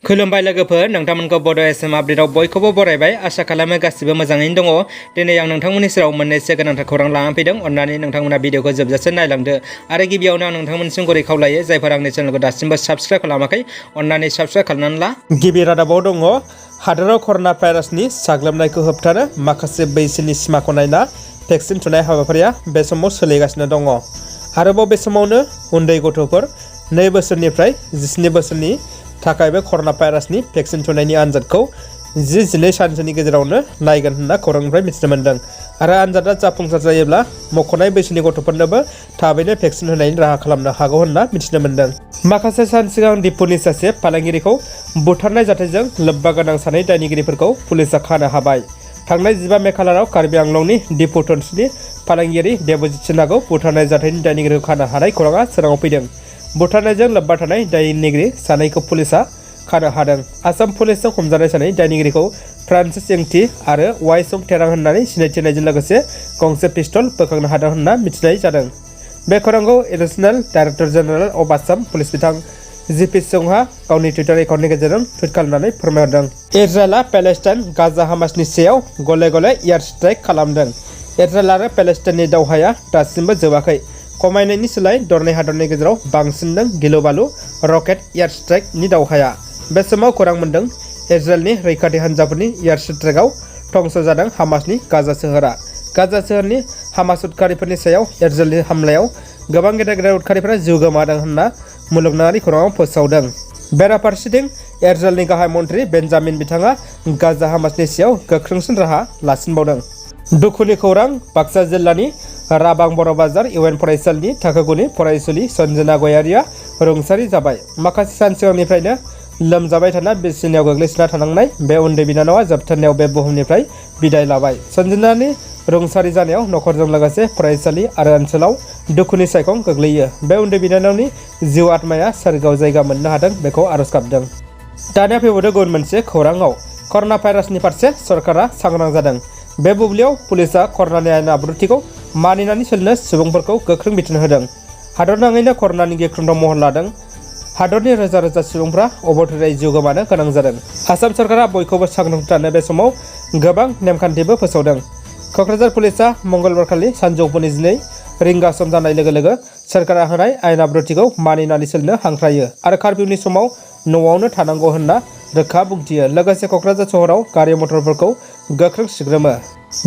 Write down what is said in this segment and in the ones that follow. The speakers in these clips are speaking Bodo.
खुलुमबाय लोगोफोर, नोंथांमोनखौ बड' एसएम आपडेटआव बयखौबो बरायबाय। आसा खालामो गासिबो मोजाङैनो दङ। दिनै आं नोंथांमोननि सेराव मोननैसो गोनांथार खौरां लानानै फैदों। अन्नानै नोंथांमोना भिडिअखौ जोबजासे नायलांदो। आरो गिबियावनो आं नोंथांमोननिसिम गुरै खावलायो, जायफोर आंनि चेनेलखौ दासिमबो साबस्क्राइब खालामाखै, अन्नानै साबस्क्राइब खालामनानै ला। गिबि रादाबाव दङ, हादोराव कर'ना भाइरासनि साग्लोबनायखौ होबथानो माखासे बैसोनि सिमाखौ नायना भेक्सिन थुनाय हाबाफारिया बे समाव सोलिगासिनो दङ। आरोबाव बे समावनो उन्दै गथ'फोर 2 बोसोरनिफ्राय 17 बोसोरनि थाखाय बे कर'ना भाइरासनि भेक्सिन थुनायनि आनजादखौ 10-12 सानसोनि गेजेरावनो नायगोन होनना खौरांनिफ्राय मिथिनो मोन्दों। आरो आनजादा जाफुंसार जायोब्ला मख'नाय बैसोनि गथ'फोरनोबो थाबैनो भेक्सिन होनायनि राहा खालामनो हागौ होनना मिथिनो मोन्दों। माखासे सान सिगां दिपुनि सासे फालांगिरिखौ बुथारनाय जाथायजों लोब्बा गोनां सानै दायनिगिरिफोरखौ पुलिसआ खानो हाबाय। थांनाय 15 मे खालाराव कार्बि आंलंनि दिपु टन्सनि फालांगियारि देबजित सिन्हाखौ बुथारनाय जाथायनि दायनिगिरिखौ खानो हानाय खौराङा सोराङाव फैदों। बुथारनायजों लोब्बा थानाय दायनिगिरि सानैखौ पुलिसआ खानो हादों। आसाम पुलिसजों हमजानाय सानै दायनिगिरिखौ फ्रान्सिस एंटि आरो वाइ सं थेरां होननानै सिनायथि होनायजों लोगोसे गंसे पिस्तल बोखांनो हादों होनना मिथिनाय जादों। बे खौरांखौ additional director general of Assam police बिथां जिपि सिंहआ गावनि टुइटार एकाउन्टनि गेजेरजों टुइट खालामनानै फोरमायहरदों। इजराइलआ पेलेस्टाइन गाजा हामासनि सायाव गले-गले एयार स्ट्राइक खालामदों। इजराइल आरो पेलेस्टाइननि दावहाया दासिमबो जोबाखै। खमायनायनि सोलाय दरनै हादरनि गेजेराव बांसिनदों गिलु-बालु रकेट एयार स्ट्राइकनि दावहाया। बे समाव खौरां मोन्दों, इजराइलनि रैखाथि हान्जाफोरनि एयार स्ट्राइकआव धंस जादों हामासनि गाजा सोहोरा। गाजा सोहोरनि हामास उदखारिफोरनि सायाव इजराइलनि हामलायाव गोबां गेदेर उदखारिफोरा जिउ गोमादों होनना मुलुगनाङारि खौराङाव फोसावदों। बेराफारसेथिं इजराइलनि गाहाय मन्थ्रि बेन्जामिन बिथाङा गाजा हामासनि सायाव गोख्रोंसिन राहा लासिनबावदों। दुखुनि खौरां, बाक्सा जिल्लानि राबां बर' बाजार इउएन फरायसालिनि थाखो 9नि फरायसुलि सन्जना गयारिया रुंसारि जाबाय। माखासे सान सिगांनिफ्रायनो लोमजाबाय थाना बिसिनायाव गोग्लैसोना थानांनाय बे उन्दै बिनानावा जोबथारनायाव बे बुहुमनिफ्राय बिदाय लाबाय। सन्जनानि रुंसारि जानायाव नखरजों लोगोसे फरायसालि आरो ओनसोलाव दुखुनि सायखं गोग्लैयो। बे उन्दै बिनानावनि जिउ आत्माया सोरगोआव जायगा मोननो हाथों, बेखौ आरज गाबदों। दानिया फैबावदो गुबुन मोनसे खौराङाव। कर'ना भाइरासनि फारसे सरकारा सांग्रां जादों। बे बुब्लियाव पुलिसआ कर'नानि आयेन आब्रुथिखौ मानिनानै सोलिनो सुबुंफोरखौ गोख्रों बिथोन होदों। हादरनाङैनो कर'नानि गिख्रंथाव महर लादों। हादरनि रोजा-रोजा सुबुंफ्रा अबथिरायै जिउ गोमानो गोनां जादों। आसाम सरकारा बयखौबो सांग्रां थानो बे समाव गोबां नेमखान्थिबो फोसावदों। क'क्राझार पुलिसआ मंगलबारखालि सानजौफुनि 12 रिंगा सम जानाय लोगो-लोगो सोरखारा होनाय आयेन आब्रुथिखौ मानिनानै सोलिनो हांख्रायो आरो कार्फिउनि समाव न'आवनो थानांगौ होनना रोखा बुंथियो। लोगोसे क'क्राझार सहराव गारि मटरफोरखौ गोख्रों सिग्रोमो।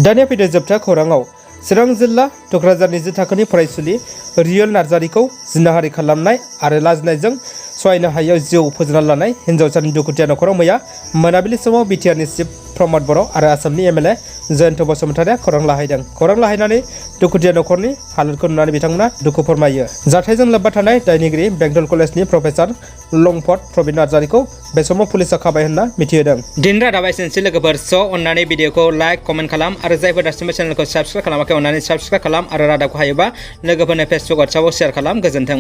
दानिया फैदो जोबथा खौराङाव। चिरां जिल्ला थुक्राझारनि 10 थाखोनि फरायसुलि रियेल नार्जारिखौ जिनाहारि खालामनाय आरो लाजिनायजों सहायनो हायैयाव जिउ फोजोबना लानाय हिन्जावसानि दुखुथिया नखराव मैया मोनाबिलि समाव बिटिआरनि चिफ प्रमद बर' आरो आसामनि एमएलए जयन्त बसुमतारिया खौरां लाहैदों। खौरां लाहैनानै दुखुथिया नखरनि हालोदखौ नुनानै बिथांमोना दुखु फोरमायो। जाथायजों लोब्बा थानाय दायनिगिरि बेंटल कलेजनि प्रफेसार लंफट प्रबिन नार्जारिखौ बे समाव पुलिसआ खाबाय होनना मिथिहोदों। दिन रादाबा एसेनोसै लोगोफोर। अन्नानै भिडिअखौ लाइक, कमेन्ट खालाम आरो जायफोर दासिमबो चेनेलखौ साबस्क्राइब खालामाखै, अन्नानै साबस्क्राइब खालाम आरो रादाबखौ हायोबा लोगोफोरनो फेसबुक, वाट्सएपआव शेयार खालाम। गोजोन्थों।